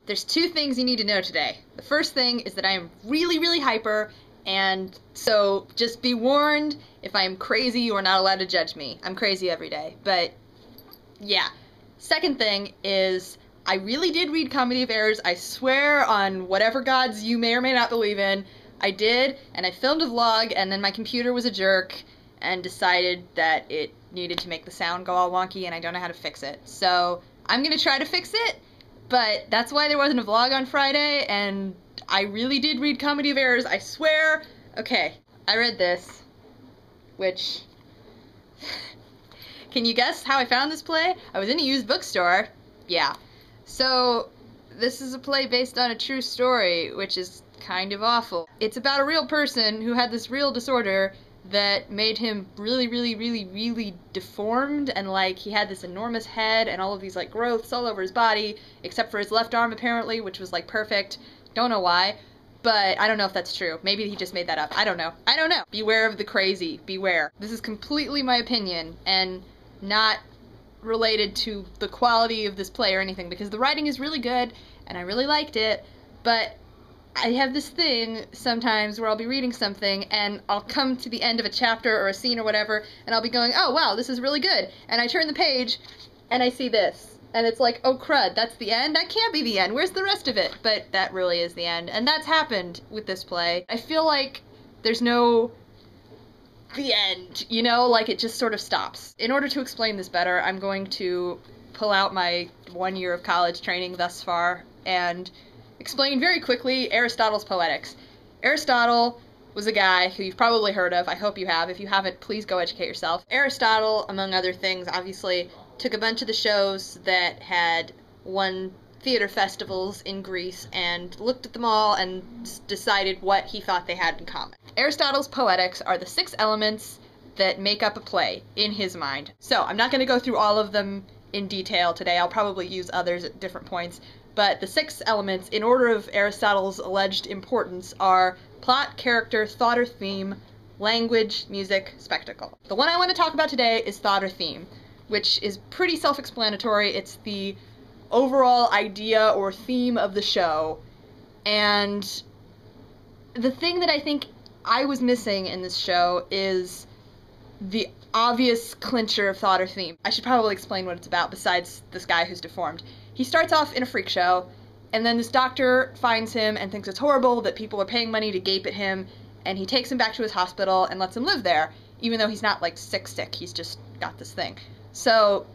There's two things you need to know today. The first thing is that I am really, really hyper, and so just be warned, if I am crazy, you are not allowed to judge me. I'm crazy every day, but yeah. Second thing is, I really did read Comedy of Errors. I swear on whatever gods you may or may not believe in, I did, and I filmed a vlog, and then my computer was a jerk and decided that it needed to make the sound go all wonky, and I don't know how to fix it. So I'm gonna try to fix it, but that's why there wasn't a vlog on Friday, and I really did read Comedy of Errors, I swear. Okay, I read this, which... Can you guess how I found this play? I was in a used bookstore. Yeah. So, this is a play based on a true story, which is kind of awful. It's about a real person who had this real disorder that made him really, really, really, really deformed, and like he had this enormous head and all of these like growths all over his body, except for his left arm apparently, which was like perfect. Don't know why, but I don't know if that's true. Maybe he just made that up. I don't know. I don't know. Beware of the crazy. Beware. This is completely my opinion and not related to the quality of this play or anything, because the writing is really good and I really liked it, but I have this thing sometimes where I'll be reading something and I'll come to the end of a chapter or a scene or whatever and I'll be going, oh wow, this is really good, and I turn the page and I see this and it's like, oh crud, that's the end? That can't be the end, where's the rest of it? But that really is the end, and that's happened with this play. I feel like there's no the end, you know, like it just sort of stops. In order to explain this better, I'm going to pull out my 1 year of college training thus far and explain very quickly Aristotle's Poetics. Aristotle was a guy who you've probably heard of. I hope you have. If you haven't, please go educate yourself. Aristotle, among other things, obviously took a bunch of the shows that had won theater festivals in Greece and looked at them all and decided what he thought they had in common. Aristotle's Poetics are the 6 elements that make up a play, in his mind. So, I'm not going to go through all of them in detail today. I'll probably use others at different points. But the 6 elements, in order of Aristotle's alleged importance, are plot, character, thought or theme, language, music, spectacle. The one I want to talk about today is thought or theme, which is pretty self-explanatory. It's the overall idea or theme of the show. And the thing that I think I was missing in this show is the obvious clincher of thought or theme. I should probably explain what it's about besides this guy who's deformed. He starts off in a freak show, and then this doctor finds him and thinks it's horrible that people are paying money to gape at him, and he takes him back to his hospital and lets him live there, even though he's not, like, sick, he's just got this thing. So,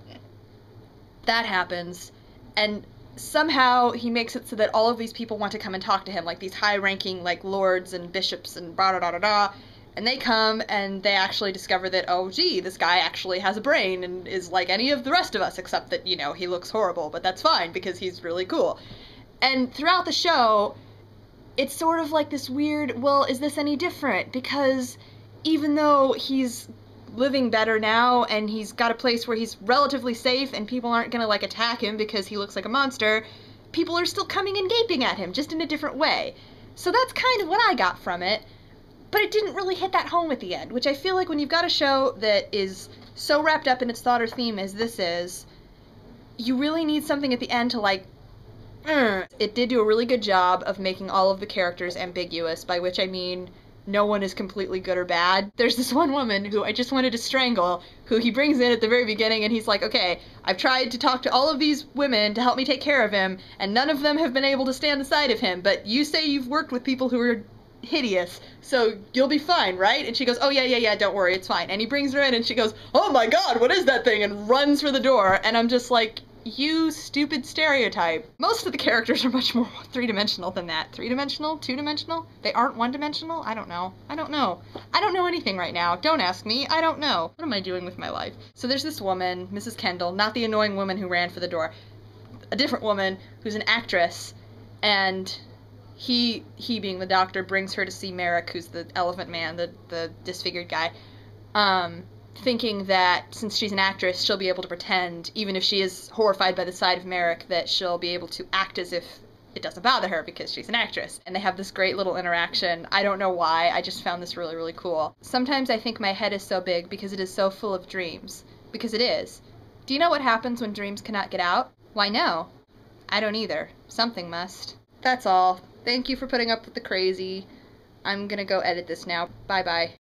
that happens, and somehow he makes it so that all of these people want to come and talk to him, like these high-ranking, like, lords and bishops and blah-da-da-da-da, and they come, and they actually discover that, oh, gee, this guy actually has a brain and is like any of the rest of us, except that, you know, he looks horrible, but that's fine, because he's really cool. And throughout the show, it's sort of like this weird, well, is this any different? Because even though he's living better now, and he's got a place where he's relatively safe, and people aren't gonna, like, attack him because he looks like a monster, people are still coming and gaping at him, just in a different way. So that's kind of what I got from it. But it didn't really hit that home at the end, which I feel like when you've got a show that is so wrapped up in its thought or theme as this is, you really need something at the end to, like, It did do a really good job of making all of the characters ambiguous, by which I mean no one is completely good or bad. There's this one woman who I just wanted to strangle, who he brings in at the very beginning, and he's like, okay, I've tried to talk to all of these women to help me take care of him, and none of them have been able to stand the side of him, but you say you've worked with people who are hideous, so you'll be fine, right? And she goes, oh yeah, don't worry, it's fine. And he brings her in and she goes, oh my god, what is that thing? And runs for the door, and I'm just like, you stupid stereotype. Most of the characters are much more three-dimensional than that. Three-dimensional? Two-dimensional? They aren't one-dimensional? I don't know. I don't know anything right now. Don't ask me. I don't know. What am I doing with my life? So there's this woman, Mrs. Kendall, not the annoying woman who ran for the door. A different woman who's an actress, and he being the doctor, brings her to see Merrick, who's the elephant man, the disfigured guy, thinking that since she's an actress, she'll be able to pretend, even if she is horrified by the sight of Merrick, that she'll be able to act as if it doesn't bother her because she's an actress. And they have this great little interaction. I don't know why, I just found this really, really cool. Sometimes I think my head is so big because it is so full of dreams. Because it is. Do you know what happens when dreams cannot get out? Why, no. I don't either. Something must. That's all. Thank you for putting up with the crazy. I'm gonna go edit this now. Bye-bye.